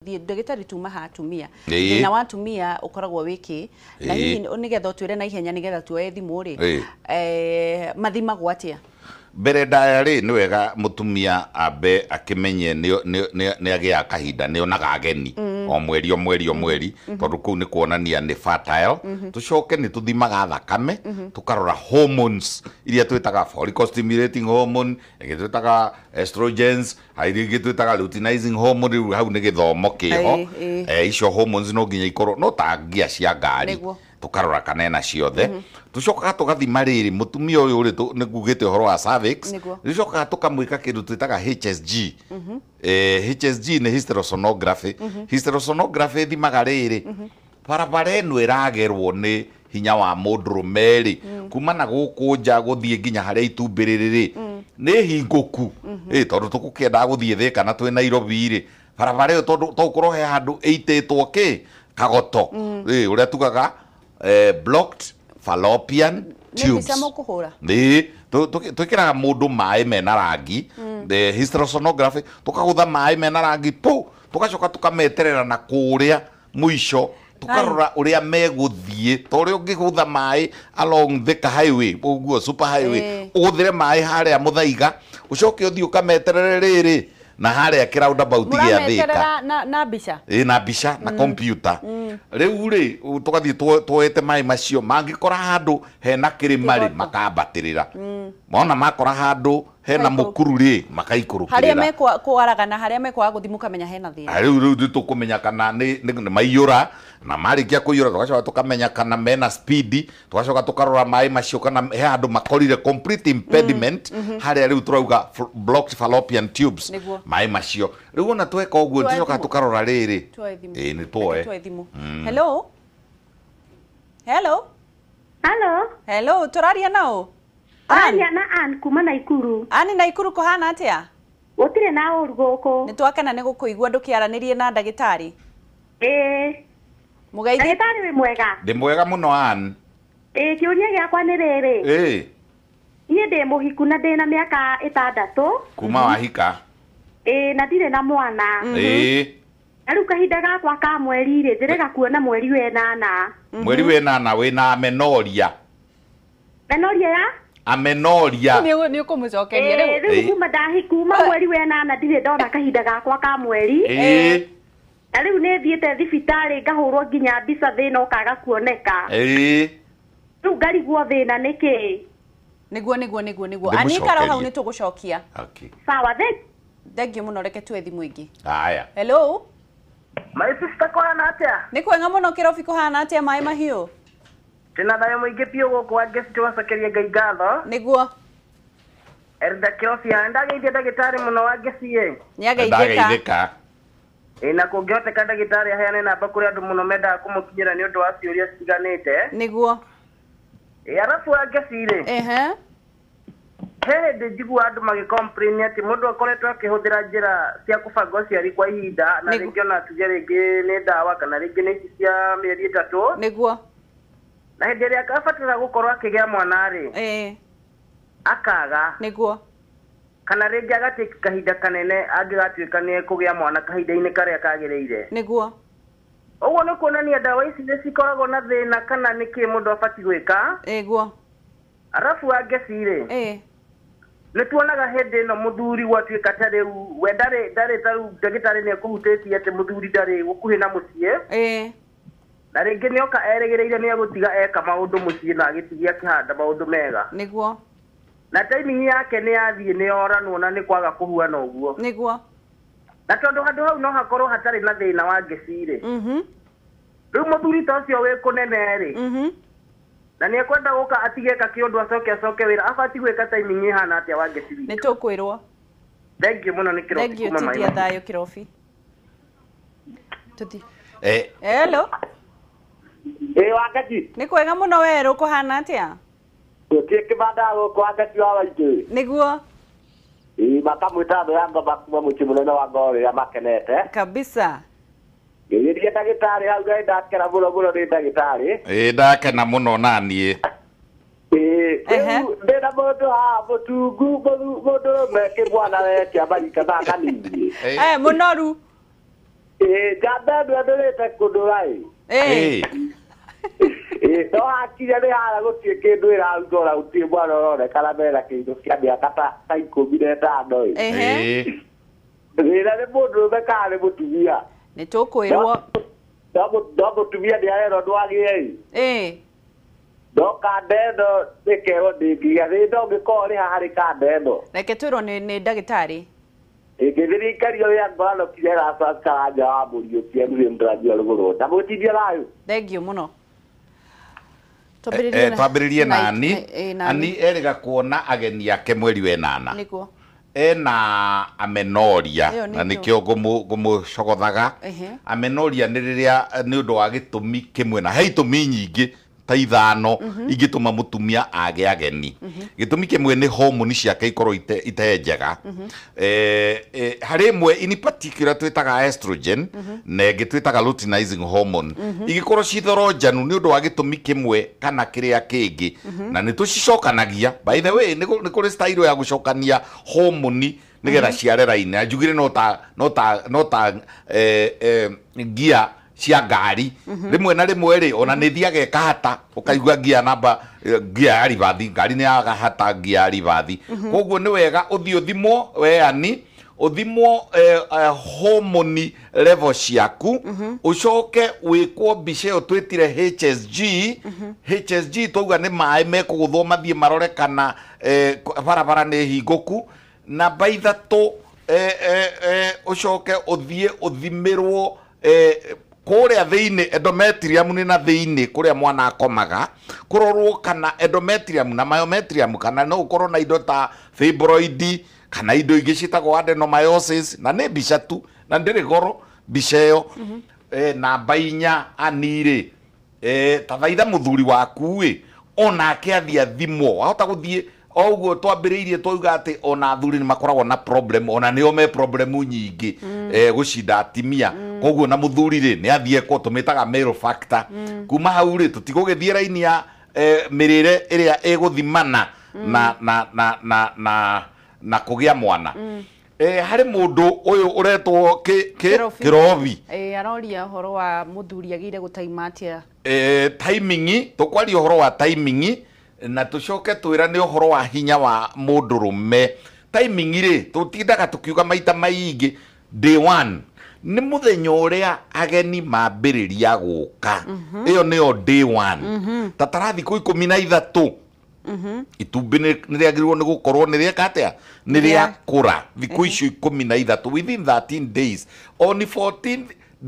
Ndagĩtarĩ tuma ha atumia na wa atumia ukoragwo wiki na hihi nigetha twire na ihenya nigetha tuoye thimu ri mathimagwo atia mbere ndaya ri ni wega mutumia ambe akimenye ni agia kahinda ni onaga ageni o mweri tondu kuu ni kuonania ni fertile tucoke ni tuthimaga thakame tukarora hormones iria twitaga follicle stimulating hormone iria twitaga estrogens iria twitaga luteinizing hormone hau ni githomo kiho icio hormones no nginya ikorwo no tangia cia ngari tukarora kanena ciothe tucoka tugathima riri mutumia uyu uri nigugite horo wa cervix tucoka tukamwika kindu twitaga HSG HSG ni hysterosonography hysterosonography thimaga riri barabara eno iragerwo ni hinya wa mundurume ri kuma na guku nja guthie nginya haria itumbi riri ni hinguku tondu tukukienda guthie thika na twi Nairobi ri barabara iyo tondu tukorwo he handu eititwo ki kagoto uria tugaga blocked fallopian tubes ni tukiraga mundu mai mena rangi the hysterosonography tukagutha mai mena rangi tugacoka tukameterera na kuria muico tukarora uria meguthie tori ungigutha mai along the highway uguo super highway uguthire mai haria muthaiga ucoke uthie ukameterere riri na haria roundabout gia thika na bica na bica na computer riu ri tugathie tuete mai macio mangikora handu hena kirimari makambatirira mona makora handu hena mukuru ri makaikurukirira haria mekwaraga na haria mekwaga guthimuka menya hena thina riu tukumenya kana ni maiyura na marikia kuyura tugacoka tukamenya kana mena speed tugacoka tukarora mai macio kana he handu makorire complete impediment haria riu turauga blocked fallopian tubes mai macio riu ona tweka uguo tucoka tukarora riri ni tuoe hello hello turaria nao Aria na Ann kuma Naikuru. Ani Naikuru kuhana atia? Gutire na uru guku. Ni twakena ni gukuigua ndukiaranirie na ndagitari. Mugaithie. Ndagitari wi mwega. Ndi mwega muno Ann. Kiuria giakwa ni riri. Nie ndi muhiku na ndina miaka 6. Kuma wahika. Na ndire na mwana. Riu kahinda gakwa ka mweri ri ndirega kuona mweri we 8. Mweri we 8 wina amenoria. Menoria ya? Amenoria ni ukumucokeria riu kuma ndahikuma mweri we 8 ndire ndona kahinda gakwa ka mweri na riu ni thiete thibitari ngahurwo nginya mbica thina ukaga kuoneka riu ngarigwo thina niki niguo anikara hau ni tugucokia sawa thank you muno reke tue thimu ingi haya hello my sister kuhana atia ni kwenga muno kirofi kuhana atia mai mahiu tina thayo muingi pio guku angesi tuwacokeria ngai ngatho niguo erda kirofi ndageithia ndagitari muno wangesi niageithika na kungihoteka ndagitari aheane namba kuri andu muno mendaga kumukinyira ni undu wa ciuria citiganite niguo arafu wangesi ri he njigua andu magicomplain ati mundu akoretwo akihuthira njira cia kubanga uciari kwa ihinda na ringi ona tuge ringi ni ndawa kana ringi ni ici cia mieri 3 niguo na hindi iria akabatara gukorwo akigia mwana ri akaga niguo kana ringi agatika kahinda kanene angigatuika ni kugia mwana kahinda-ini karia kagiriire niguo uguo ni kuonania ndawa ici ni cikoragwo na thina kana niki mundu abati gwika guo arafu angeci ri ni tuonaga hindi ino muthuri gwatuika ta riu we ndari taru ndagitari ni ekuhutĩtie ati muthuri ndari gukuhi na muciĩ na ringi ni oka eregereire ni agutiga eka maundu muciĩ na agitigia kihanda maundu mega niguo na timing yake ni yathie ni oranwo na ni kwaga kuhuana uguo niguo na tondu handu hau no hakorwo hatari na thina wa ngeci ri riu muthuri ta ucio wi kunene ri na ni ekwenda guka atigeka kiundu acoke wira abati gwika timing ihana atia wa ngeci ni tukwirwo thank you muno ni kirofi kuma mai tutia thayo kirofi tuti hello wakati ni kwega muno weru kuhana atia tutie kibanda guku wakati wa waitu niguo makamwita andu ya ngoma kuma muci munene wa ngoro ya makenete kabisa ngiria ndagitari hau ngai ndakena muno ni ndagitari ndakena muno nanie ndina mundu ha mutungu mundu mekirwana wekia marika na kanini munoru Gada ndwendete kundurai. No hakinya ni hara gutie kindu irarutwo utie mwana urone kana mena kindu kia miaka ta 15 Rira ni mundu mekana ni mutumia. Ni tukwirwo. No mutumia ndiarerwo ndwagie. Ndoka ndeno nikero ndingiga ni ndongikorwo ri hari ka ndeno. Reke twirwo ni ndagitari. Ngithirikario ya ngwano kira sasa jawabu ndio kiamri mdrajia ruguru. Tamutithia nayo. Thank you muno. Twambiririe na ani eriga kuona ageni yake mweri we 8 nikuo ena amenoria na nikio gumucogothaga amenoria ni riria ni undu wa gitumi kimwe na heitumi nyingi ta 5 ingituma mutumia age ageni gitumi kimwe ni hormone ciake ikorwo itenjega hari imwe in particular twitaga estrogen na gitwitaga luteinizing hormone igikorwo cithorojanu ni undu wa gitumi kimwe kana kiria kingi na ni tucicokanagia by the way ni kuri style ya gucokania hormone nigetha ciare raina njugire no ta gia cia ngari rimwe na rimwe ri ona ni thiaga kahata ukaigua gia namba gia ya rivathi ngari ni ya hata gia ya rivathi koguo ni wega uthi uthimwo weani uthimwo hormone level ciaku ucoke wikwo mbica twitire HSG twauga ni mai mekuguthwo mathie marore kana barabara ni hinguku na baithatu ucoke uthie uthimirwo kuria thiini endometrium ni na thiini kuria mwana akomaga kurorwo kana endometrium na myometrium kana no ukorwo na indo ta fibroid kana indo ingi citagwo adenomyosis na ni mbica tu na ndiri goro mbica iyo na bainya anire tathaitha muthuri waku onake athia thimwo wahota guthie oguo twambiriirie twauga ati ona athuri ni makoragwo na problem ona nio me problem nyingi gucinda atimia koguo na muthuri ri ni athie ko tumitaga male factor kuma hau ri tutigugithie raini ya mirire iria iguthimana na kugia mwana hari mundu uyu uretwo Kirovi aroria horo wa muthuri agire gutaima atia timing tukwaria horo wa timing na tucoke twira ni uhoro wa hinya wa mundurume timing ri tutindaga tukiuga maita maingi day 1 ni muthenya uria ageni mambiriria guka iyo niyo day 1 tatarathi ku 13 itumbi ni riagirwo ni gukorwo ni rieka atia ni riakura thiku icio 13 within 13 days on 14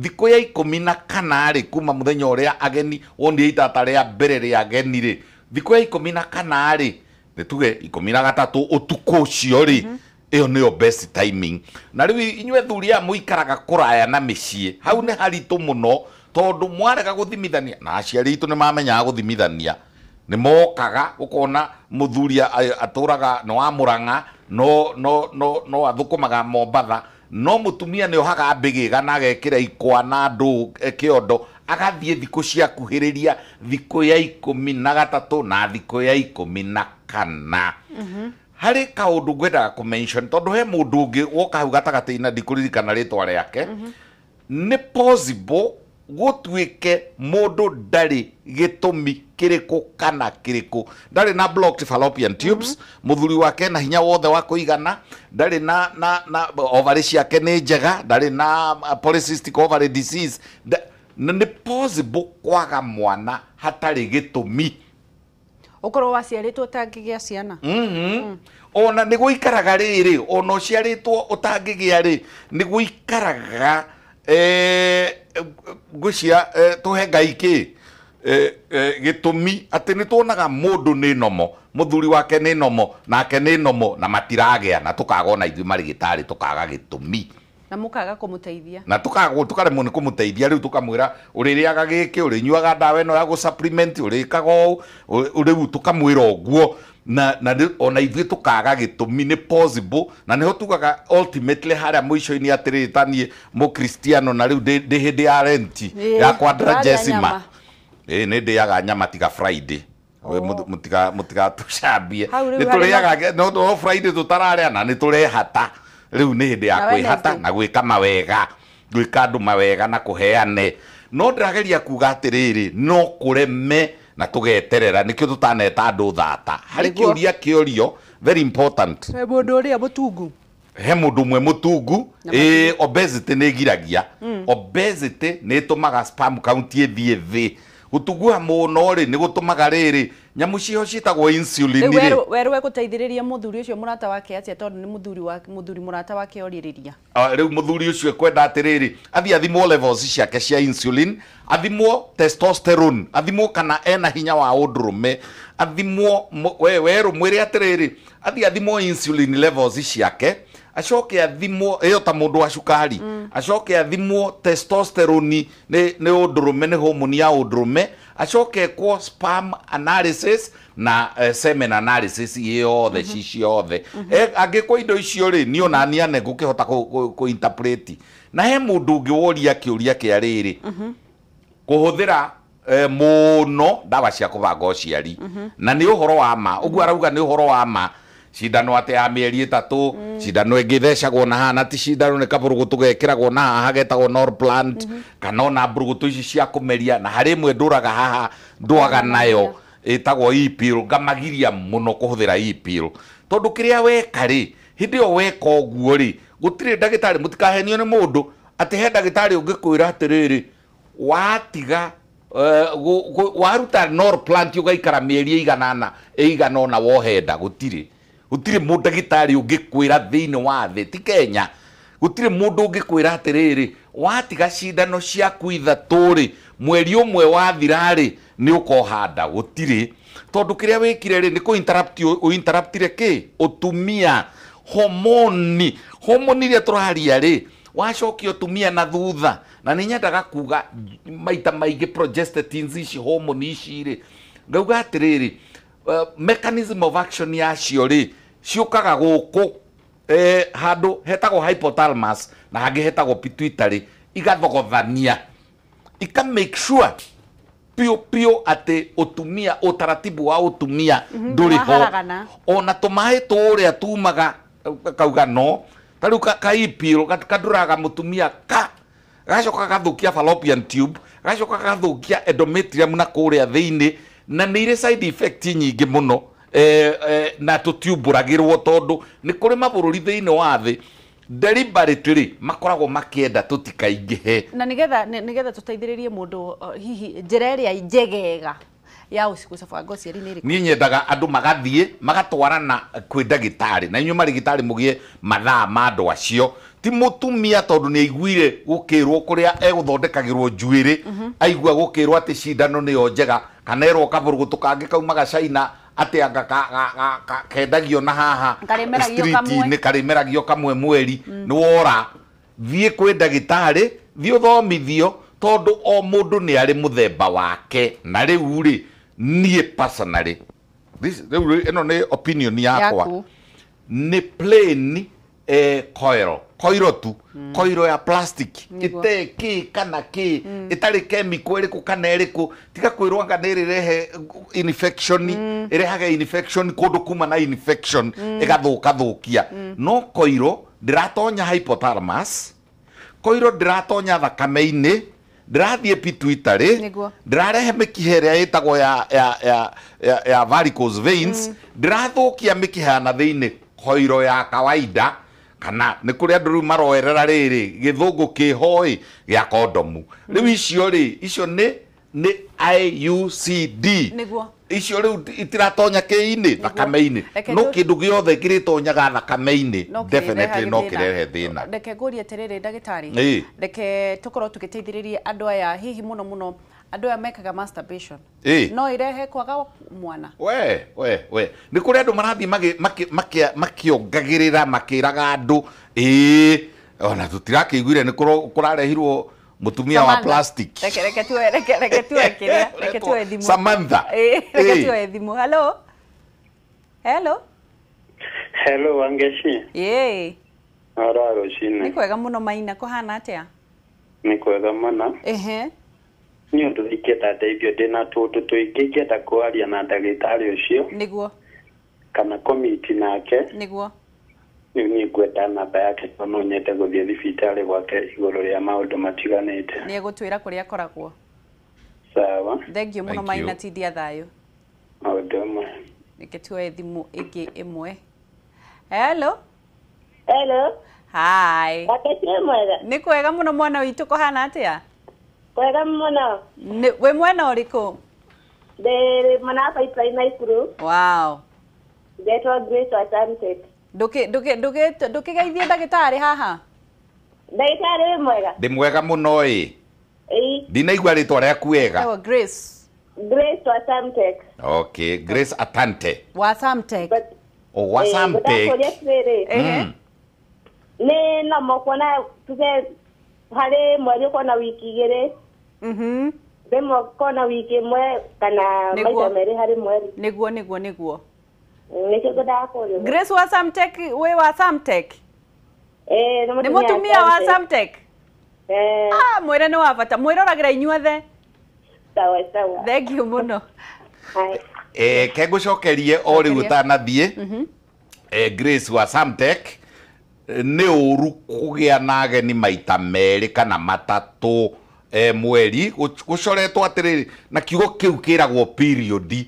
thiku ya 14 ri kuma muthenya uria ageni wonire itata ria mbere ria ageni ri thiku ya 14 ri nituge 13 utuku ucio ri iyo niyo best timing na riu inywe thuria muikaraga kuraya na micii hau ni haritu muno tondu mwarega guthimithania na aciari itu ni mamenya guthimithania ni mokaga ukona muthuria aturaga no amuranga no athukumaga Mombatha no mutumia ni ohaga mbigiga na agekira ikwa na ndu kiondo agathie thiku cia kuhiriria thiku ya 13 na thiku ya 14 hari kaundu ngwendaga ku mention tondu he mundu ungi woka hau gatagati-ina ndikuririkana ritwa riake ni possible gutwike mundu ndari gitumi kiriku kana kiriku ndari na blocked fallopian tubes muthuri wake na hinya wothe wa kuigana ndari na ovary ciake ni njega ndari na polycystic ovary disease ni possible kwaga mwana hatari gitumi ukorwo waciaritwo utangigia ciana ona ni guikaraga riri ona ciaritwo utangigia ri ni guikaraga gucia tuhe Ngai ki gitumi ati ni tuonaga mundu ni nomo muthuri wake ni nomo nake ni nomo na matiragea na tukagona ithui marigitari tukaga gitumi na mukaga kumuteithia na tukaremwo ni kumuteithia riu tukamwira uririaga giki urinyuaga ndawa ino ya gu supplement urikaga riu tukamwira oguo na ona ithui tukaga gitumi ni possible na niho tugaga ultimately haria muico-ini atiri tanie mu Kristiano na riu ndi hindi ya renti ya Quadra Jesima ni ndiaga nyama tiga Friday mutiga tucambie ni turiaga no Friday tutararia na ni turehata riu ni hindi ya kwihata na gwika mawega gwika andu mawega na kuheane no ndirageria kuga atiriri no kureme na tugeterera nikio tutaneta andu thata hari kiuria kiorio very important mundu uria mutungu he mundu mwe mutungu obesity ni giragia obesity ni tumaga sperm count ithie thi gutungua muno ri ni gutumaga riri nyamu cio citagwo insulin ri werwe guteithiriria muthuri ucio murata wake atia tondu ni muthuri murata wake oririria riu muthuri ucio kwenda atiriri athi athimwo levels ciake cia insulin athimwo testosterone athimwo kana ena hinya wa undurume athimwo weru mwire atiriri athi athimwo insulin levels ciake acoke athimwo iyo ta mundu wa cukari acoke athimwo testosterone ni undurume ni hormone ya undurume acoke kwa sperm analysis na semen analysis yothe ciothe angikwa indo icio ri ni onania ne ngukihota ku interpret na he mundu ungi woria kiuria kia riri kuhuthira muno ndawa cia kubanga uciari na ni uhoro wa ma ugu arauga ni uhoro wa ma cindano ate ya mieri 3 cindano ingithecagwo na hana ti cindano ni kaburugutu gekiragwo na haha getagwo Norplant kana na burugutu ici cia kumeria na hari mwe nduraga haha ndwaga nayo itagwo e-pill ngamagiria muno kuhuthira e-pill tondu kiria weka ri hindi o weka oguo ri gutire ndagitari mutikahenio ni mundu ati he ndagitari ungikwira atiriri watiga waruta Norplant ugaikara mieri igana ona wohenda gutire mundagitari ungikwira thiini wa thi ti Kenya gutire mundu ungikwira atiriri watiga cindano ciaku ithatu ri mweri umwe wathirari ni ukohanda gutire tondu kiria wikire ri ni ku interruptire ki utumia hormone iria turaharia ri wacokia utumia na thutha na ni nyendaga kuga maita maingi progestins ici hormone ici ri ngauga atiriri mechanism of action yacio ri ciukaga guku handu hetagwo hypothalamus na hangi hetagwo pituitary igathogothania make sure pio ate utumia utaratibu wa utumia nduri ho ona tumahe turia tumaga kauga no tariu kaipiro kaduraga mutumia gacoka gathukia fallopian tube gacoka gathukia endometrium na kuria thiini na ni ire side effect nyingi muno na tutubũragĩrwo tondu ni kuri mabururi thiini wa thi deliberately makoragwo makienda tutikaingĩhe na nigetha tuteithĩrĩrie mundu hihi njĩra ĩrĩa njegega ya gũcabanga ũciari nĩ ĩrĩkũ? Niĩ nyendaga andũ magathiĩ magatwarana kwĩ ndagĩtarĩ na inyuĩ marigitari mũgie mathaa ma andũ acio ti mũtumia tondu nĩ aiguire gũkĩrwo kũrĩa egũthondekagĩrwo njuĩrĩ aigua gũkĩrwo atĩ cindano nĩyo njega kana erwo kaburũgũtũ kangĩ kaumaga China ate anga kendagio na haha street-inĩ karimeragio kamwe mweri nĩ wora thiĩ kwĩ ndagĩtarĩ thiĩ ũthomithio tondu o mundu ni ari muthemba wake na riu ri nie personally this eno ni opinion yakwa ni plain coil tu coil ya plastic ite ki kana ki itari chemical iriku kana iriku tiga kwirwo anga ni rehe infection irehaga infection kundu kuma na infection igathukia no coil ndiratonya hypothalamus coil ndiratonya thakame-ini ndirathie pituitary ndirarehe mikiha iria yetagwo ya varicose veins ndirathukia mikiha na thiini coil ya kawaida kana ni kuri andu riu maroerera riri githungu kihoi gya kondomu riu icio ri icio ni IUCD icio riu itiratonya kiini thakame-ini no kindu giothe kiritonyaga thakame-ini definitely no kirehe thina. Reke ngurie atiriri ndagitari reke tukorwo tugiteithiriria andu aya hihi muno andu aya mekaga masturbation no irehe kwaga mwana we ni kuri andu marathi makiongagirira makiraga andu ona tutirakiiguire ni kurarehirwo mutumia wa plastic reke tuwe thimu Samantha reke tuwe thimu hello Wangeshi araro shine ni kwega muno Maina kuhana atia ni kwega mana ni undu iketa teithio ndina tundu tuingĩngĩenda kwaria na ndagĩtarĩ ũcio niguo kana komiti nake niguo ni kwenda namba yake no nyete guthie thibitari gwake iguru ria maundu matiganite ni egutwira kuria koragwo sawa thank you muno maina tidia thayo maundu niketue thimu ingi imwe hello hi wakati mwega ni kwega muno mwana witu kohana atia kwega muno we mwena uriko de Manapa Primary School wow that was great attempt Nduke gaithie ndagitari haha. Ndagitari mwega. Ndi mwega muno Ndinaigua ritwa riaku wega. Oh Grace. Grace Wasamtek. Okay, Grace Atante. Wasamtek. Wasamtek. Ne na mokona tuke hale mwezi kona wiki igere. Demo kona wiki mwe kana maisha mere hale mwezi. Niguo. Grace Wasamtek, we Wasamtek. Ni mutumia wa Samtek. Mwira ni wabata. Mwira ragira inyuothe. Sawa. Thank you muno. Kegucokerie ori utanathie. Grace Wasamtek ni uru kugia na ageni maita meri kana matatu mweri gucoretwo atiriri na kiugo kiu kiragwo period.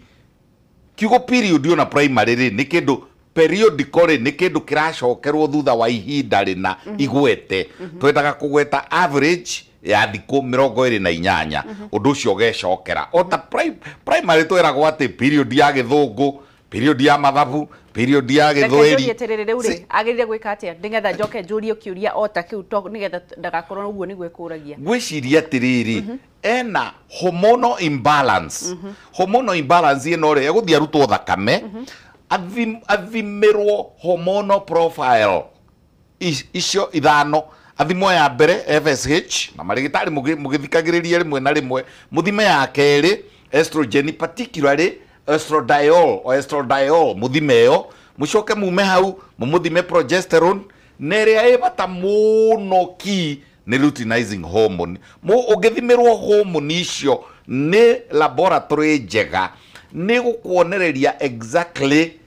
Kiugo period ona primary ri ni kindu periodical ni kindu kiracokerwo thutha wa ihinda rina igwete twetaga kugweta average ya thiku 28 undu ucio gecokera ota primary twiragwo ati period ya githungu period ya mathabu period ya githweri agirire gwika atia ndingetha njoke njurio kiuria ota kiu to nigetha ndagakorwo uguo ni gwikuragia gwiciria atiriri ena hormonal imbalance hormonal imbalance ino ri eguthia rutwo thakame athimirwo hormonal profile icio ithano athimo ya mbere FSH na marigitari mugithikagiriria rimwe na rimwe muthime ya keri estrogen particularly estradiol muthimeo mucoke mume hau mumuthime progesterone neria ibata muno ki ni luteinizing hormone ugithimirwo hormone icio ni laboratory njega ni gukuonereria exactly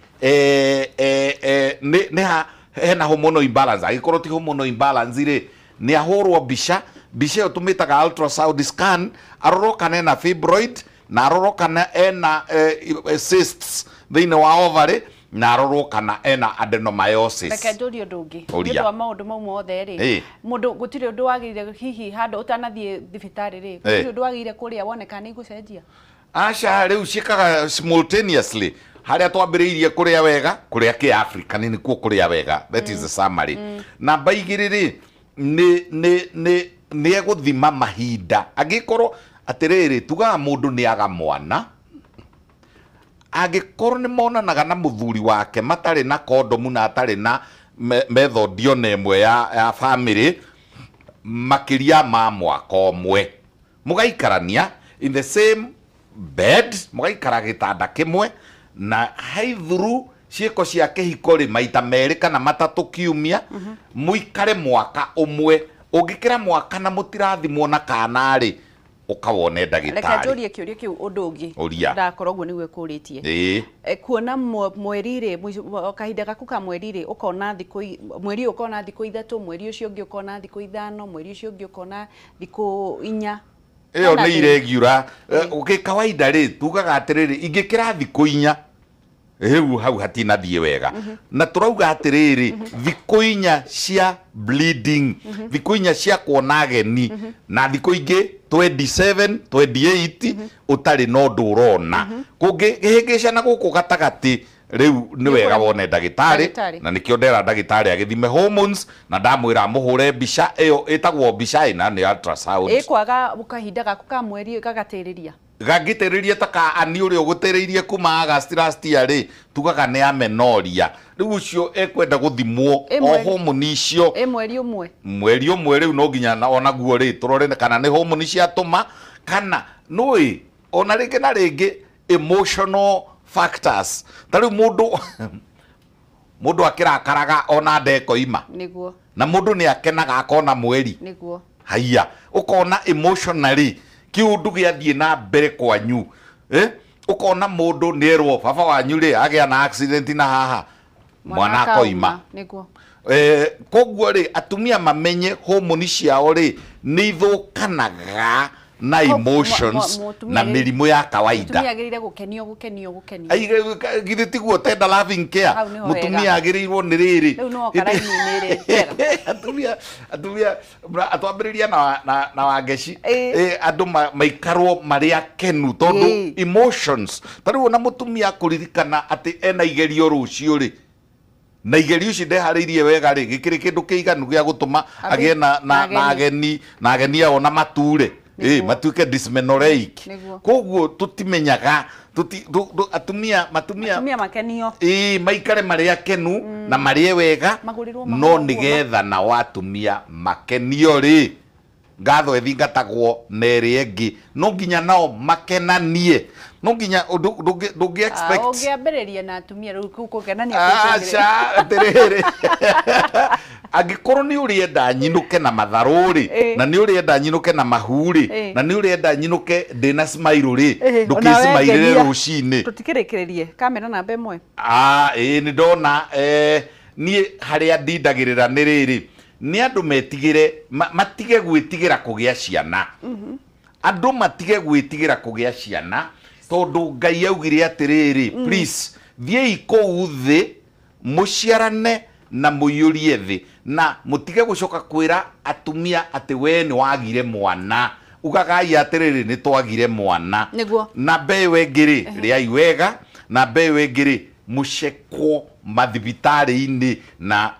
ni hena hormonal imbalance agikorwo ti hormonal imbalance ri ni ahorwo bica yo tumitaga ultrasound scan arorokana na fibroid na arorokana ena cysts thini wa ovary na arorokana ena adenomyosis. Reke njurie undu ungi nitwa maundu mau mothe ri mundu gutire undu wagire hihi handu utanathie thibitari ri gutire undu wagire kuria wonekana igucenjia aca riu cikaga simultaneously haria twambiriirie kuria wega kuria ki Africa ni kuo kuria wega that is the summary namba igiri ri ni eguthima mahinda agikorwo atiriri tugaga mundu ni aga mwana agikorwo ni monanaga na muthuri wake matari na condom na atari na method ona imwe ya family makiria ma mwaka omwe mugaikarania in the same bed mugaikara gitanda kimwe na haithuru ciiko cia kihiko ri maita meri kana matatu kiumia muikare mwaka umwe ungikira mwaka na mutirathimwo na kana ri ukawone ndagitari. Reke njurie kiuria kiu undu ungi ndakorwo guo niwe kuritie kuona mweri ri kahinda gaku ka mweri ri ukona thiku mweri ukona thiku 3 mweri ucio ungi ukona thiku 5 mweri ucio ungi ukona thiku 4 iyo ni irregular kawaida ri tugaga atiriri ingikira thiku 4 hau hatina thie wega na turauga atiriri thiku 4 cia bleeding thiku 4 cia kuona ageni na thiku ingi 27 28 utari no ndurona kungihingica na guku gatagati riu ni wega wone ndagitari na nikio ndera ndagitari agithime hormones na ndamwira muhure bica iyo itagwo bica ina ni ultrasound kwaga ukahinda gaku ka mweri gagatiriria gagitiriria taka ani uri ugutiriirie kuma August last year ri tugaga ni amenoria riu ucio ekwenda guthimwo o hormone icio mweri umwe riu no nginya ona guo ri turore kana ni hormone cia tuma kana noi ona ringi na ringi emotional factors tari mundu akirakaraga ona ndeko ima niguo na mundu ni akenaga akona mweri niguo haiya ukona emotionally kiundu giathie na mbere kwanyu ukona mundu nierwo baba wanyu ri agia na accident na haha mwana akoima niguo koguo ri atumia mamenye hormone ciao ri ni ithukanaga na emotions na mirimu ya kawaida. Mutumia agirire gukenio. Ai githe tiguo tenda loving care. Mutumia agirirwo ni riri. Riu no karaini ni ri. Atumia atwambiriria na wangeci. Andu maikarwo mari akenu tondu emotions. Tariu na mutumia kuririkana ati ena igerio rucio ri. Na igerio ici ndehariirie wega ri gikiri kindu kiiganu gia gutuma agie na ageni ao na mature. Matuke dysmenorrheic. Koguo tutimenyaga atumia makenio. Maikare mari akenu na mari wega no nigetha na watumia makenio ri ngatho ethingatagwo neri engi no nginya nao makenanie no nginya ndungi expect ungiambiriria na atumia riu kukenania acha terere agikorwo ni urienda nyinuke na matharu ri na ni urienda nyinuke na mahuri na ni urienda nyinuke ndina smile ri ndukismaire rucini tutikirikiririe kamera namba imwe ni ndona ni haria ndindagirira ni riri ni andu metigire matige gwitigira kugia ciana andu matige gwitigira kugia ciana tondu Ngai augire atiriri please thiei kou thi muciarane na muyurie thi na mutige gucoka kwira atumia ati we ni wagire mwana ugagai atiriri ni twagire mwana na bewe ngiri riai wega na bewe ngiri mucekwo mathibitari-ini na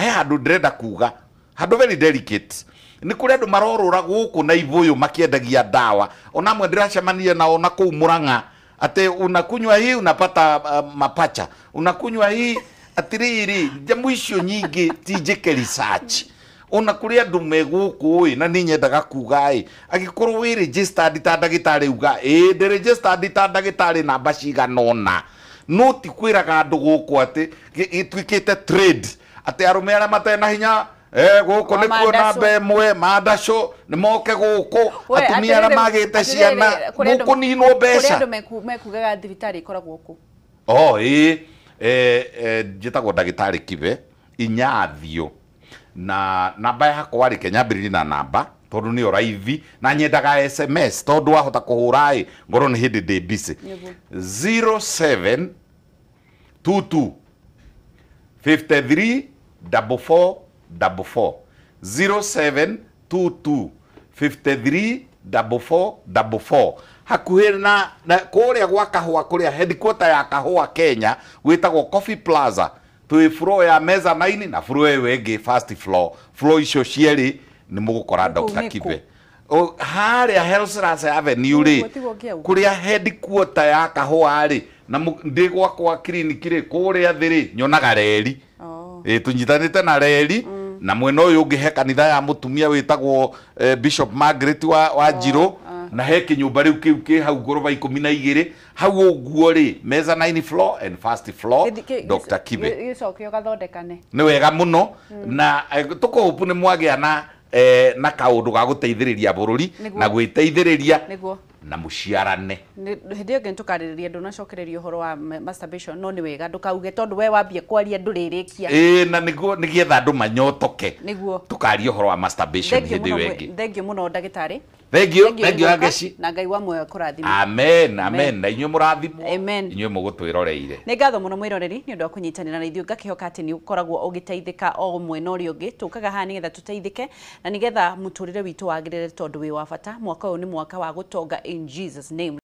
he handu ndirenda kuga handu very delicate ni kuri andu marorura guku na ivuyu makiendagia dawa ona mwe ndiracemania nao na kuu Murang'a ate unakunywa hii unapata mapacha unakunywa hii atiriri jamu icio nyingi tijike research ona kuri andu me guku na ni nyendaga kuga agikorwo wi registered ta ndagitari uga ndi registered ta ndagitari namba ciganona no ti kwiraga andu guku ati itwikite trade ati arume ara matena hinya guku ni kuona bemwe mandaco ni moke guku atumia ara magite ciana guku ninwo mbeca kuri mekugaga thibitari ikoragwo guku njitagwo ndagitari Kibe Inyathio na namba yakwa ri kenyambiriri na namba tondu ni oraithi na nyendaga SMS tondu wahota kuhura ngoro ni hindi ndi busy 0722 53 44 44 0722 53 44 44 hakuhĩ na kũrĩa gwa kahũa kũrĩa headquarter ya kahũa Kenya gwĩtagwo Coffee Plaza twĩ floor ya meza 9 na floor ĩyo ĩngĩ first floor icio cierĩ nĩ mũgũkora Dr. Kibe harĩa Hellsras Avenue rĩ kũrĩa headquarter ya kahũa rĩ na ndĩ gwakwa clinic rĩ kũrĩa thĩ rĩ nyonaga reri tunyitanĩte na reri na mwena ũyũ ũngĩ he kanitha ya mutumia wĩtagwo Bishop Margaret wa Njirũ na he kinyumba riu kiu ki hau ngoroba 12 hau uguo ri meza 9 floor and first floor Dr. Kibe gicokio gathondekane ni wega muno na tukuhupu ni mwagia na kaundu ga guteithiriria bururi na gwiteithiriria na muciarane hindi yo ntukariria ndunacokereria uhoro wa masturbation no ni wega ndukauge tondu we wambie kwaria nduririkia na niguo nigetha andu manyotoke niguo tukaria uhoro wa masturbation hindi wengi thengio muno ndagitari thengio ageci na Ngai wa muoyo kurathima amen na inyuĩ mũrathimwo inyuĩ mũgũtwĩroreire nĩ ngatho mũno mwĩroreri nĩ ũndũ wa kũnyitanĩra na ithuĩ ngakihoka atĩ nĩ ũkoragwo ũgĩteithĩka o mwena ũrĩa ũngĩ tũkaga haha nĩgetha tũteithĩke na nĩgetha mũtũrĩre witũ wagĩrĩre tondũ wĩ wa bata mwaka ũyũ nĩ mwaka wa gũtonga in Jesus name.